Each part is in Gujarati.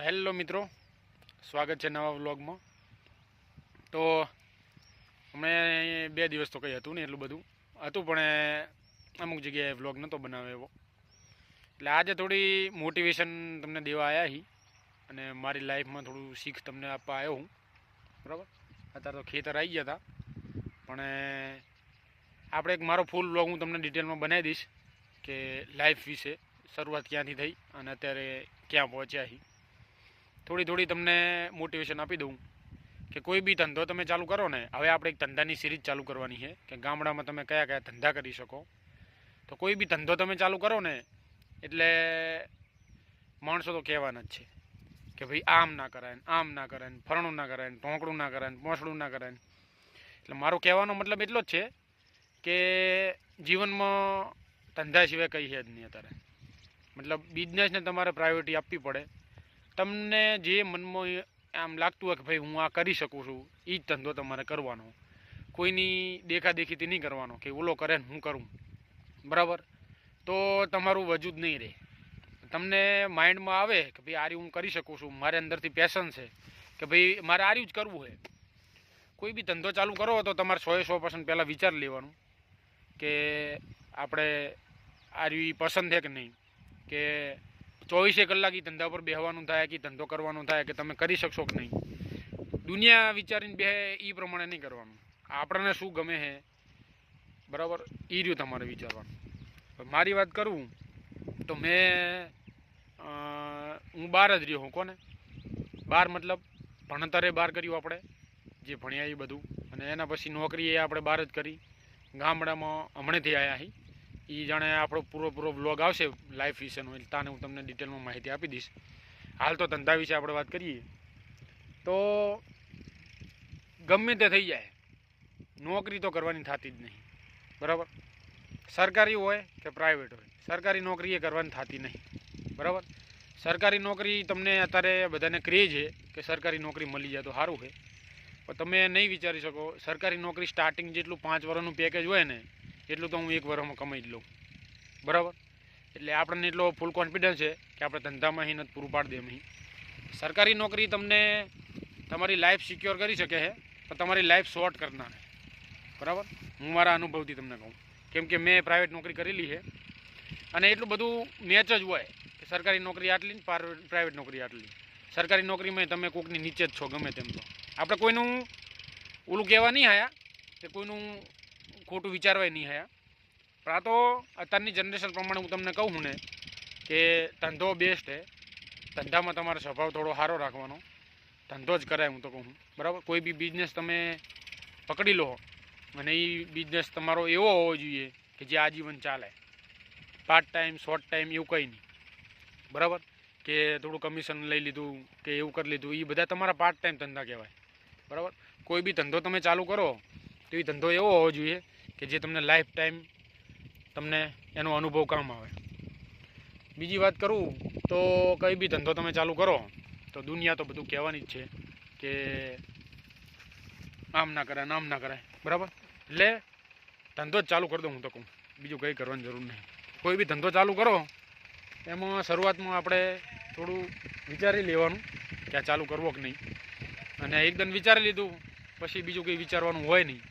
હેલો મિત્રો, સ્વાગત છે નવા વ્લોગમાં. તો અમે 2 દિવસ તો કંઈ હતું નહીં, એટલું બધું હતું પણ અમુક જગ્યાએ વ્લોગ નહોતો બનાવ્યો એવો. એટલે આજે થોડી મોટિવેશન તમને દેવા આવ્યા હી અને મારી લાઈફમાં થોડું શીખ તમને આપવા આવ્યો હું. બરાબર, અત્યારે તો ખેતર આવી ગયા હતા, પણ આપણે એક મારો ફૂલ વ્લોગ હું તમને ડિટેલમાં બનાવી દઈશ કે લાઈફ વિશે શરૂઆત ક્યાંથી થઈ અને અત્યારે ક્યાં પહોંચ્યા હી. થોડી તમને મોટિવેશન આપી દઉં કે કોઈ બી ધંધો તમે ચાલુ કરો ને. હવે આપણે એક ધંધાની સિરીઝ ચાલુ કરવાની છે કે ગામડામાં તમે કયા કયા ધંધા કરી શકો. તો કોઈ બી ધંધો તમે ચાલુ કરો ને એટલે માણસો તો કહેવાના જ છે કે ભાઈ આમ ના કરાય ને આમ ના કરાય ને ફરણું ના કરાય ને ઢોંકડું ના કરાય ને પોસડું ના કરાય ને. એટલે મારો કહેવાનો મતલબ એટલો જ છે કે જીવનમાં ધંધા સિવાય કંઈ છે જ નહીં અત્યારે. મતલબ બિઝનેસને તમારે પ્રાયોરિટી આપવી પડે. તમને જે મનમાં આમ લાગતું હોય કે ભાઈ હું આ કરી શકું છું, એ જ ધંધો તમારે કરવાનો. કોઈની દેખાદેખીથી નહીં કરવાનો કે ઓલો કરે ને હું કરું. બરાબર, તો તમારું વજૂદ નહીં રહે. તમને માઇન્ડમાં આવે કે ભાઈ આર્યું હું કરી શકું છું, મારે અંદરથી પેશન છે કે ભાઈ મારે આર્યું જ કરવું છે. કોઈ બી ધંધો ચાલુ કરો તો તમારે 100% પહેલાં વિચાર લેવાનું કે આપણે આર્યું પસંદ છે કે નહીં, કે 24 કલાક એ ધંધા પર બેહવાનું થાય કે ધંધો કરવાનો થાય કે તમે કરી શકશો કે નહીં. દુનિયા વિચારીને બે એ પ્રમાણે નહીં કરવાનું. આપણને શું ગમે છે, બરાબર, એ રહ્યું તમારે વિચારવાનું. મારી વાત કરું તો હું બહાર જ રહ્યો હું. કોને બહાર મતલબ ભણતરે બહાર કર્યું આપણે જે ભણ્યા એ બધું, અને એના પછી નોકરી એ આપણે બહાર જ કરી. ગામડામાં હમણાંથી આવ્યા અહીં. એ જાણે આપણો પૂરો વ્લોગ આવશે લાઈફ વિશેનો, એટલે તાને હું તમને ડિટેલમાં માહિતી આપી દઈશ. હાલ તો ધંધા વિશે આપણે વાત કરીએ તો ગમે તે થઈ જાય, નોકરી તો કરવાની થતી જ નહીં. બરાબર, સરકારી હોય કે પ્રાઇવેટ હોય, સરકારી નોકરી એ કરવાની થતી નહીં. બરાબર, સરકારી નોકરી તમને અત્યારે બધાને ક્રેઝ છે કે સરકારી નોકરી મળી જાય તો સારું છે, પણ તમે નહીં વિચારી શકો સરકારી નોકરી સ્ટાર્ટિંગ જેટલું 5 વર્ષનું પેકેજ હોય ને એટલું તો હું 1 વર્ષમાં કમાઈ જ લઉં. બરાબર, એટલે આપણને એટલો ફૂલ કોન્ફિડન્સ છે કે આપણે ધંધામાં અહીં નથી પૂરું પાડી દે અહીં. સરકારી નોકરી તમને તમારી લાઈફ સિક્યોર કરી શકે છે, પણ તમારી લાઈફ શોર્ટ કરનાર. બરાબર, હું મારા અનુભવથી તમને કહું, કેમ કે મેં પ્રાઇવેટ નોકરી કરેલી છે અને એટલું બધું મેચ જ હોય કે સરકારી નોકરી આટલી ને પ્રાઇવેટ નોકરી આટલી. સરકારી નોકરીમાં તમે કોઈકની નીચે જ છો ગમે તેમ. તો આપણે કોઈનું ઓલું કહેવા નહીં આવ્યા કે કોઈનું ખોટું વિચારવાય નહીં આવ્યા, પણ આ તો અત્યારની જનરેશન પ્રમાણે હું તમને કહું ને કે ધંધો બેસ્ટ છે. ધંધામાં તમારો સ્વભાવ થોડો સારો રાખવાનો, ધંધો જ કરાય હું તો કહું. બરાબર, કોઈ બી બિઝનેસ તમે પકડી લો અને એ બિઝનેસ તમારો એવો હોવો જોઈએ કે જે આજીવન ચાલે. પાર્ટ ટાઈમ શોર્ટ ટાઈમ એવું કંઈ નહીં. બરાબર, કે થોડું કમિશન લઈ લીધું કે એવું કરી લીધું, એ બધા તમારા પાર્ટ ટાઈમ ધંધા કહેવાય. બરાબર, કોઈ બી ધંધો તમે ચાલુ કરો તો એ ધંધો એવો હોવો જોઈએ કે જે તમને લાઈફ ટાઈમ તમને એનો અનુભવ કામ આવે. બીજી વાત કરું તો કંઈ બી ધંધો તમે ચાલુ કરો તો દુનિયા તો બધું કહેવાની જ છે કે આમ ના કરાય આમ ના કરાય. બરાબર, એટલે ધંધો જ ચાલુ કરી દો હું તો કહું, બીજું કંઈ કરવાની જરૂર નહીં. કોઈ બી ધંધો ચાલુ કરો એમાં શરૂઆતમાં આપણે થોડું વિચારી લેવાનું કે આ ચાલુ કરવો કે નહીં, અને એકદમ વિચારી લીધું પછી બીજું કંઈ વિચારવાનું હોય નહીં,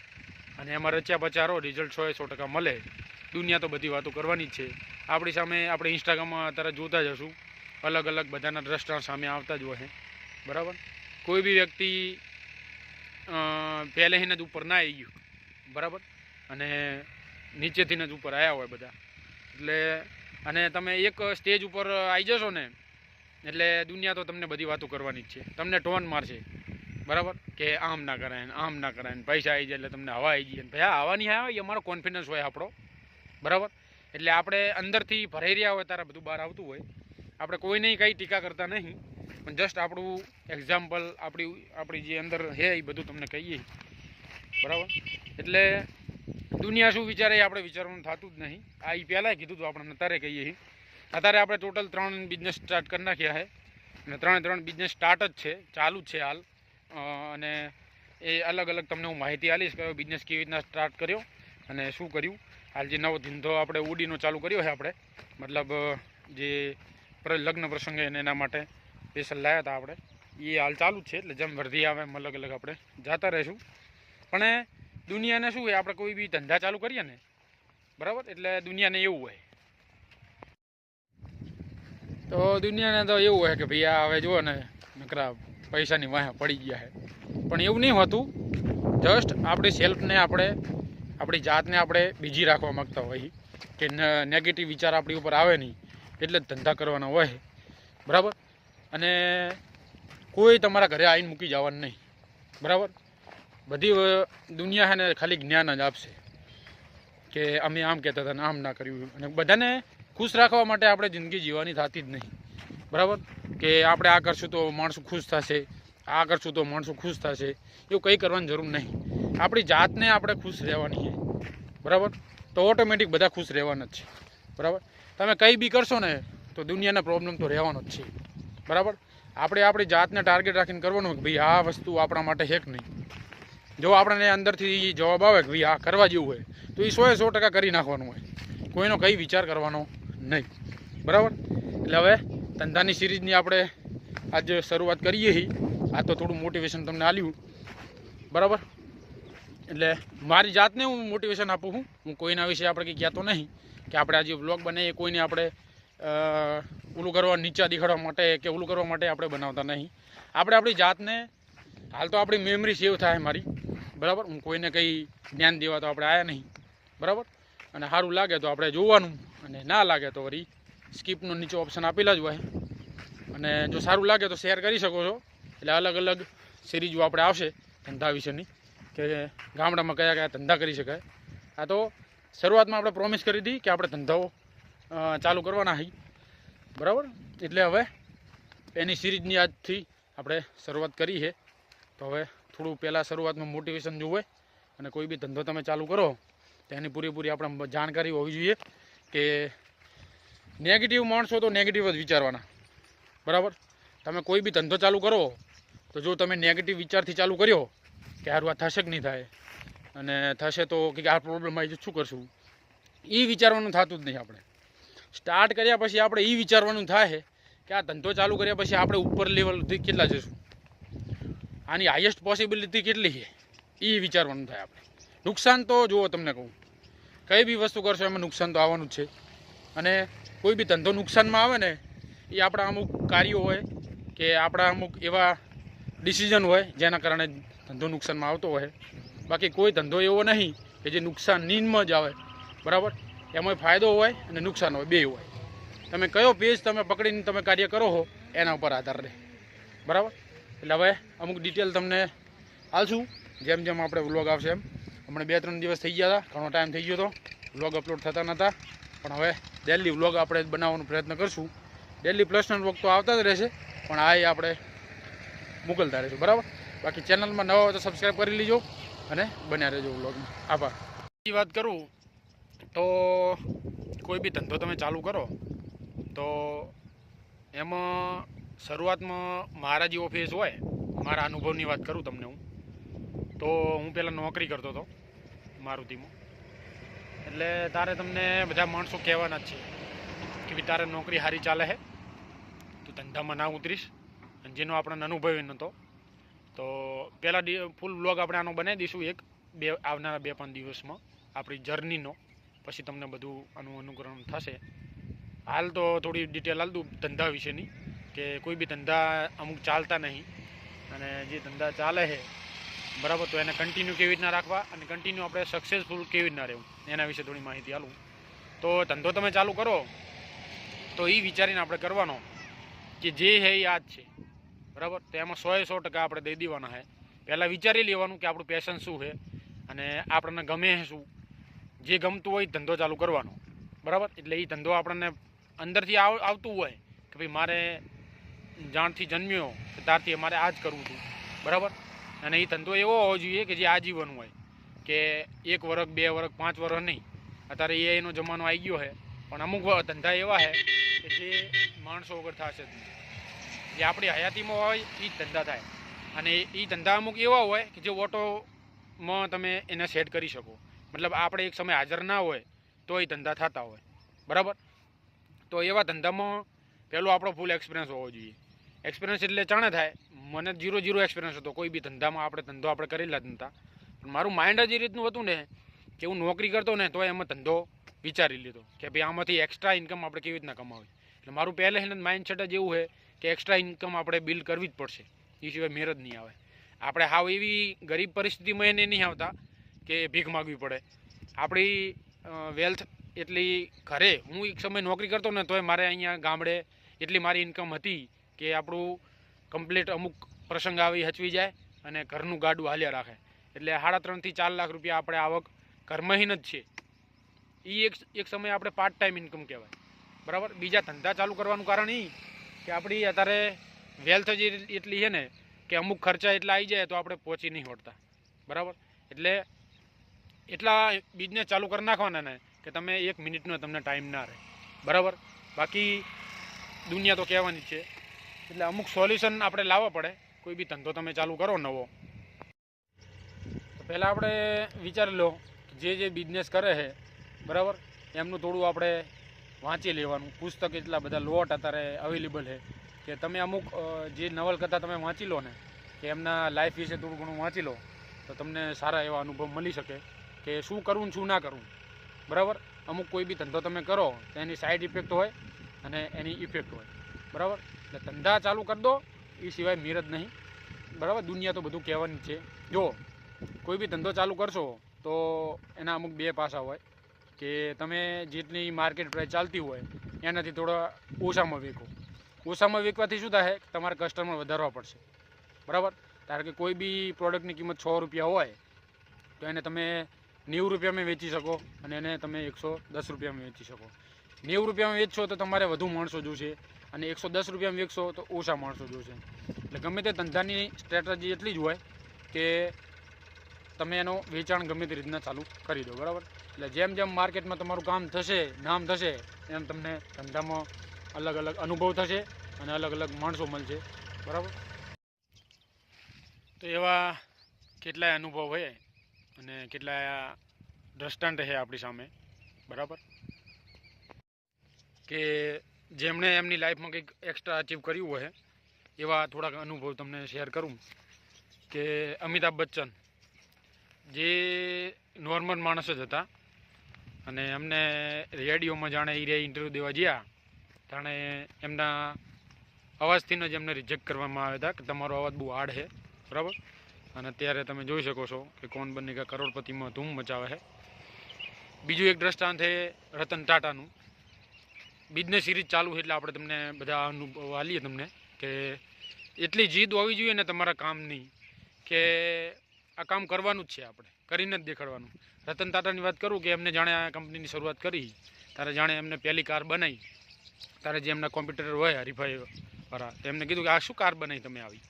અને એમાં રચ્યા પચારો રિઝલ્ટ 100% મળે. દુનિયા તો બધી વાતો કરવાની જ છે. આપણી સામે આપણે ઇન્સ્ટાગ્રામમાં અત્યારે જોતા જ હશું, અલગ અલગ બધાના દ્રષ્ટાંત સામે આવતા જ હોય છે. બરાબર, કોઈ બી વ્યક્તિ પહેલેથી જ ઉપર ના આવી ગયું. બરાબર, અને નીચેથી જ ઉપર આવ્યા હોય બધા. એટલે અને તમે એક સ્ટેજ ઉપર આવી જશો ને એટલે દુનિયા તો તમને બધી વાતો કરવાની જ છે, તમને ટોન મારશે. બરાબર, કે આમ ના કરાય ને આમ ના કરાય ને પૈસા આવી જાય એટલે તમને હવા આવી જાય. ભાઈ આ હવા નહીં આવે, એ અમારો કોન્ફિડન્સ હોય આપણો. બરાબર, એટલે આપણે અંદરથી ભરાઈ રહ્યા હોય ત્યારે બધું બહાર આવતું હોય. આપણે કોઈને કંઈ ટીકા કરતા નહીં, પણ જસ્ટ આપણું એક્ઝામ્પલ આપણી જે અંદર છે એ બધું તમને કહીએ. બરાબર, એટલે દુનિયા શું વિચારે એ આપણે વિચારવાનું થતું જ નહીં. આ એ પહેલાં કીધું હતું આપણે, અત્યારે કહીએ. અત્યારે આપણે ટોટલ 3 બિઝનેસ સ્ટાર્ટ કરી નાખ્યા છે અને 3 બિઝનેસ સ્ટાર્ટ જ છે, ચાલુ જ છે હાલ. અને એ અલગ અલગ તમને હું માહિતી આપીશ કે બિઝનેસ કેવી રીતના સ્ટાર્ટ કર્યો અને શું કર્યું. હાલ જે નવો ધંધો આપણે ઉડીનો ચાલુ કર્યો છે આપણે, મતલબ જે લગ્ન પ્રસંગે એના માટે સ્પેશિયલ લાવ્યા હતા આપણે, એ હાલ ચાલુ જ છે. એટલે જેમ વર્ધી આવે એમ અલગ અલગ આપણે જતા રહીશું. પણ દુનિયાને શું હોય, આપણે કોઈ બી ધંધા ચાલુ કરીએ ને, બરાબર, એટલે દુનિયાને એવું હોય, તો દુનિયાને તો એવું હોય કે ભાઈ આ હવે જુઓ ને નકરા પૈસાની વાહ પડી ગયા છે. પણ એવું નહીં હોતું. જસ્ટ આપણી સેલ્ફને આપણી જાતને આપણે બીજી રાખવા માગતા હોય કે નેગેટિવ વિચાર આપણી ઉપર આવે નહીં, એટલે જ ધંધા કરવાના હોય, બરાબર. અને કોઈ તમારા ઘરે આવીને મૂકી જવાનું નહીં, બરાબર. બધી દુનિયા છે ને ખાલી જ્ઞાન જ આપશે કે અમે આમ કહેતા હતા ને આમ ના કર્યું. અને બધાને ખુશ રાખવા માટે આપણે જિંદગી જીવવાની થતી જ નહીં, બરાબર. કે આપણે આ કરશું તો માણસો ખુશ થશે, આ કરશું તો માણસો ખુશ થશે, એવું કંઈ કરવાની જરૂર નહીં. આપણી જાતને આપણે ખુશ રહેવાની છે, બરાબર. તો ઓટોમેટિક બધા ખુશ રહેવાના જ છે, બરાબર. તમે કંઈ બી કરશો ને તો દુનિયાના પ્રોબ્લેમ તો રહેવાનો જ છે, બરાબર. આપણે આપણી જાતને ટાર્ગેટ રાખીને કરવાનું કે ભાઈ આ વસ્તુ આપણા માટે છે કે નહીં. જો આપણને અંદરથી જવાબ આવે કે ભાઈ આ કરવા જેવું હોય તો એ 100% કરી નાખવાનું હોય, કોઈનો કંઈ વિચાર કરવાનો નહીં, બરાબર. એટલે હવે ધંધાની સિરીઝની આપણે આજે શરૂઆત કરીએ છીએ. આ તો થોડું મોટિવેશન તમને આલ્યું, બરાબર. એટલે મારી જાતને હું મોટિવેશન આપું છું. હું કોઈના વિશે આપણે કંઈ કહેતો નહીં કે આપણે આજે વ્લોગ બનાવીએ, કોઈને આપણે ઓલું કરવા, નીચા દેખાડવા માટે કે ઓલું કરવા માટે આપણે બનાવતા નહીં. આપણે આપણી જાતને, હાલ તો આપણી મેમરી સેવ થાય મારી, બરાબર. હું કોઈને કંઈ જ્ઞાન દેવા તો આપણે આવ્યા નહીં, બરાબર. અને સારું લાગે તો આપણે જોવાનું, અને ના લાગે તો વળી સ્કીપનો નીચે ઓપ્શન આપેલા જ હોય. અને જો સારું લાગે તો શેર કરી શકો છો. એટલે અલગ અલગ સિરીઝો આપણે આવશે ધંધા વિશેની, કે ગામડામાં કયા કયા ધંધા કરી શકાય. આ તો શરૂઆતમાં આપણે પ્રોમિસ કરી હતી કે આપણે ધંધાઓ ચાલુ કરવાના છે, બરાબર. એટલે હવે એની સિરીઝની આજથી આપણે શરૂઆત કરી છે. તો હવે થોડું પહેલાં શરૂઆતમાં મોટિવેશન જોવે, અને કોઈ બી ધંધો તમે ચાલુ કરો તો એની પૂરેપૂરી આપણે જાણકારી હોવી જોઈએ કે નેગેટિવ માણસો તો નેગેટિવ જ વિચારવાના, બરાબર. તમે કોઈ બી ધંધો ચાલુ કરો તો જો તમે નેગેટિવ વિચારથી ચાલુ કર્યો કે સારું આ થશે કે નહીં થાય, અને થશે તો કે આ પ્રોબ્લેમ આવી જાય શું કરશું, એ વિચારવાનું થતું જ નહીં. આપણે સ્ટાર્ટ કર્યા પછી આપણે એ વિચારવાનું થાય કે આ ધંધો ચાલુ કર્યા પછી આપણે ઉપર લેવલથી કેટલા જશું, આની હાઈએસ્ટ પોસિબિલિટી કેટલી છે એ વિચારવાનું થાય. આપણે નુકસાન તો જુઓ, તમને કહું, કઈ બી વસ્તુ કરશો એમાં નુકસાન તો આવવાનું જ છે. અને કોઈ બી ધંધો નુકસાનમાં આવે ને એ આપણા અમુક કાર્યો હોય કે આપણા અમુક એવા ડિસિઝન હોય જેના કારણે ધંધો નુકસાનમાં આવતો હોય. બાકી કોઈ ધંધો એવો નહીં કે જે નુકસાન નીનમાં જ આવે, બરાબર. એમાં ફાયદો હોય અને નુકસાન હોય, બે હોય. તમે કયો પેજ તમે પકડીને તમે કાર્ય કરો છો એના ઉપર આધાર રહે, બરાબર. એટલે હવે અમુક ડિટેલ તમને આલશું જેમ જેમ આપણે વ્લોગ આવશે એમ. હમણાં 2-3 દિવસ થઈ ગયા હતા, ઘણો ટાઈમ થઈ ગયો હતો, વ્લોગ અપલોડ થતા નહોતા. પણ હવે ડેલી વ્લોગ આપણે બનાવવાનો પ્રયત્ન કરશું. ડેલી પ્લસના વ્લોગ તો આવતા જ રહેશે, પણ આ આપણે મોકલતા રહીશું, બરાબર. બાકી ચેનલમાં નવા હોય તો સબસ્ક્રાઈબ કરી લેજો અને બન્યા રહેજો વ્લોગમાં. આભાર. બીજી વાત કરું તો કોઈ બી ધંધો તમે ચાલુ કરો તો એમાં શરૂઆતમાં મારા જે ઓફિસ હોય, મારા અનુભવની વાત કરું તમને હું, તો હું પહેલાં નોકરી કરતો હતો મારુતિમાં. એટલે તારે તમને બધા માણસો કહેવાના જ છે કે ભાઈ તારે નોકરી સારી ચાલે છે, તું ધંધામાં ના ઉતરીશ. અને જેનો આપણને અનુભવ નહોતો, તો પહેલાં ફૂલ વ્લોગ આપણે આનો બનાવી દઈશું આવનારા 2-5 દિવસમાં આપણી જર્નીનો. પછી તમને બધું આનું અનુકરણ થશે. હાલ તો થોડી ડિટેલ આલ દઉં ધંધા વિશેની, કે કોઈ બી ધંધા અમુક ચાલતા નહીં, અને જે ધંધા ચાલે છે, બરાબર, તો એને કન્ટિન્યુ કેવી રીતના રાખવા અને કન્ટિન્યુ આપણે સક્સેસફુલ કેવી રીતના રહેવું એના વિશે થોડી માહિતી આલું. તો ધંધો તમે ચાલુ કરો તો એ વિચારીને આપણે કરવાનો કે જે છે એ આ જ છે, બરાબર. તો એમાં 100% આપણે દઈ દેવાના છે. પહેલાં વિચારી લેવાનું કે આપણું પેશન શું છે અને આપણને ગમે છે શું. જે ગમતું હોય ધંધો ચાલુ કરવાનો, બરાબર. એટલે એ ધંધો આપણને અંદરથી આવતું હોય કે ભાઈ મારે જાણથી જન્મ્યો ત્યારથી મારે આ જ કરવું હતું, બરાબર. અને એ ધંધો એવો હોવો જોઈએ કે જે આજીવન હોય, કે 1 વર્ષ 2 વર્ષ 5 વર્ષ નહીં. અત્યારે એનો જમાનો આવી ગયો છે, પણ અમુક ધંધા એવા છે કે જે માણસો વગર થશે જ નહીં. જે આપણી હયાતીમાં હોય એ જ ધંધા થાય. અને એ ધંધા અમુક એવા હોય કે જે ઓટોમાં તમે એને સેટ કરી શકો. મતલબ આપણે એક સમય હાજર ના હોય તો એ ધંધા થતા હોય, બરાબર. તો એવા ધંધામાં પહેલો આપણો ફૂલ એક્સપિરિયન્સ હોવો જોઈએ એક્સપિરિયન્સ એટલે ચાણે થાય, મને 0 એક્સપિરિયન્સ હતો કોઈ બી ધંધામાં. ધંધો આપણે કરેલા જ નહોતા, પણ મારું માઇન્ડ જ એ રીતનું હતું ને કે હું નોકરી કરતો ને તો એમાં ધંધો વિચારી લીધો કે ભાઈ આમાંથી એક્સ્ટ્રા ઇન્કમ આપણે કેવી રીતના કમાવી. એટલે મારું પહેલેથી જ માઇન્ડસેટ જ એવું છે કે એક્સ્ટ્રા ઇન્કમ આપણે બિલ્ડ કરવી જ પડશે, એ સિવાય મેર જ નહીં આવે. આપણે હાવ એવી ગરીબ પરિસ્થિતિમાં એને નહીં આવતા કે ભીખ માગવી પડે. આપણી વેલ્થ એટલી ઘરે, હું એક સમય નોકરી કરતો ને તોય મારે અહીંયા ગામડે એટલી મારી ઇન્કમ હતી કે આપણું કમ્પ્લીટ અમુક પ્રસંગ આવી હચવી જાય અને ઘરનું ગાડું હાલ્યા રાખે. એટલે 3.5 થી 4 લાખ રૂપિયા આપણે આવક ઘરમહીન જ છે. એ એક સમયે આપણે પાર્ટ ટાઈમ ઇન્કમ કહેવાય, બરાબર. બીજા ધંધા ચાલુ કરવાનું કારણ એ કે આપણી અત્યારે વેલ્થ જ એટલી છે ને કે અમુક ખર્ચા એટલા આવી જાય તો આપણે પહોંચી નહીં હોડતા, બરાબર. એટલે એટલા બિઝનેસ ચાલુ કરી નાખવાના ને કે તમે 1 મિનિટનો તમને ટાઈમ ના રહે, બરાબર. બાકી દુનિયા તો કહેવાની જ છે. એટલે અમુક સોલ્યુશન આપણે લાવવા પડે. કોઈ બી ધંધો તમે ચાલુ કરો નવો, તો પહેલાં આપણે વિચારી લો જે બિઝનેસ કરે છે, બરાબર, એમનું થોડું આપણે વાંચી લેવાનું. પુસ્તક એટલા બધા લોટ અત્યારે અવેલેબલ છે કે તમે અમુક જે નવલકથા તમે વાંચી લો ને કે એમના લાઈફ વિશે થોડું ઘણું વાંચી લો તો તમને સારા એવા અનુભવ મળી શકે કે શું કરવું શું ના કરવું, બરાબર. અમુક કોઈ બી ધંધો તમે કરો તો એની સાઈડ ઇફેક્ટ હોય અને એની ઇફેક્ટ હોય, બરાબર. એટલે ધંધા ચાલુ કરી દો, એ સિવાય મેર જ નહીં, બરાબર. દુનિયા તો બધું કહેવાની છે. જો કોઈ બી ધંધો ચાલુ કરશો તો એના અમુક 2 પાસા હોય કે તમે જેટલી માર્કેટ પ્રાઇસ ચાલતી હોય એનાથી થોડા ઓછામાં વેચો. ઓછામાં વેચવાથી શું થાય, તમારે કસ્ટમર વધારવા પડશે, બરાબર. કારણ કે કોઈ બી પ્રોડક્ટની કિંમત 6 રૂપિયા હોય તો એને તમે 90 રૂપિયામાં વેચી શકો અને એને તમે 110 રૂપિયામાં વેચી શકો. 90 રૂપિયામાં વેચશો તો તમારે વધુ માણસો જોશે અને 110 રૂપિયામાં વેચશો તો ઓછા માણસો જોશે. એટલે ગમે તે ધંધાની સ્ટ્રેટેજી એટલી જ હોય કે તમે એનો વેચાણ ગમે તે રીતના ચાલુ કરી દો, બરાબર. એટલે જેમ જેમ માર્કેટમાં તમારું કામ થશે, નામ થશે, એમ તમને ધંધામાં અલગ અલગ અનુભવ થશે અને અલગ અલગ માણસો મળશે, બરાબર. તો એવા કેટલાય અનુભવ હોય અને કેટલાય દ્રષ્ટાંત છે આપણી સામે, બરાબર, કે જેમણે એમની લાઈફમાં કંઈક એક્સ્ટ્રા અચીવ કર્યું હોય એવા થોડાક અનુભવ તમને શેર કરું. કે અમિતાભ બચ્ચન જે નોર્મલ માણસ જ હતા અને એમને રેડિયોમાં જાણે એ ઇન્ટરવ્યૂ દેવા ગયા જાણે એમના અવાજથી જ એમને રિજેક્ટ કરવામાં આવ્યા હતા કે તમારો અવાજ બહુ હાર્ડ છે, બરાબર. અને અત્યારે તમે જોઈ શકો છો કે કોણ બનેગા કરોડપતિમાં ધૂમ મચાવે છે. બીજું એક દ્રષ્ટાંત છે રતન ટાટાનું. બિઝનેસ સિરીઝ ચાલુ છે એટલે આપણે તમને બધા અનુભવ આલીએ તમને કે એટલી જીદ હોવી જોઈએ ને તમારા કામની કે આ કામ કરવાનું જ છે, આપણે કરીને જ દેખાડવાનું. રતન ટાટાની વાત કરું કે એમને જાણે આ કંપનીની શરૂઆત કરી ત્યારે જાણે એમને પહેલી કાર બનાવી ત્યારે જે એમના કોમ્પ્યુટર હોય હરીફાઈ વાળા તો એમને કીધું કે આ શું કાર બનાવી તમે આવી,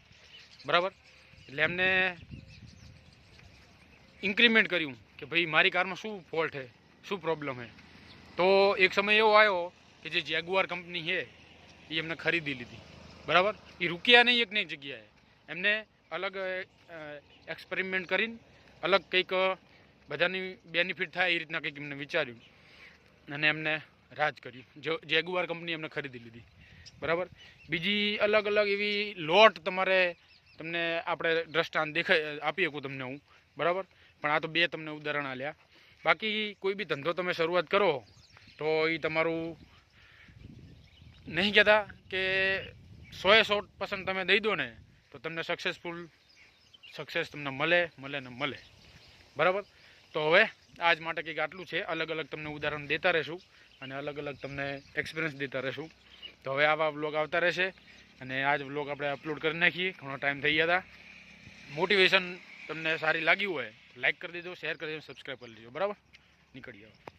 બરાબર. એટલે એમને ઇન્ક્રીમેન્ટ કર્યું કે ભાઈ મારી કારમાં શું ફોલ્ટ છે, શું પ્રોબ્લેમ છે. તો એક સમય એવો આવ્યો કે જે જેગુઆર કંપની છે એ એમને ખરીદી લીધી, બરાબર. એ રૂક્યા નહીં એક ને એક જગ્યાએ, એમને અલગ એક્સપેરિમેન્ટ કરીને અલગ કંઈક બધાની બેનિફિટ થાય એ રીતના કંઈક એમને વિચાર્યું અને એમને રાજ કર્યું. જેગુઆર કંપની એમને ખરીદી લીધી, બરાબર. બીજી અલગ અલગ એવી લોટ તમને આપણે દ્રષ્ટાંત આપી શકું તમને હું, બરાબર. પણ આ તો 2 તમને ઉદાહરણ આલ્યા. બાકી કોઈ બી ધંધો તમે શરૂઆત કરો તો એ તમારું નહીં કહેતા કે 100% તમે દઈ દો ને તો તમને સક્સેસ તમને મળે ને મળે, બરાબર. તો હવે આજ માટે કંઈક આટલું છે. અલગ અલગ તમને ઉદાહરણ દેતા રહેશું અને અલગ અલગ તમને એક્સપિરિયન્સ દેતા રહેશું. તો હવે આવા વ્લોગ આવતા રહેશે અને આજ વ્લોગ આપણે અપલોડ કરી નાખીએ. ઘણો ટાઈમ થઈ ગયા હતા. મોટિવેશન તમને સારી લાગી હોય લાઈક કરી દેજો, શેર કરી દેજો, સબસ્ક્રાઈબ કરી દેજો, બરાબર. નીકળી જાઓ.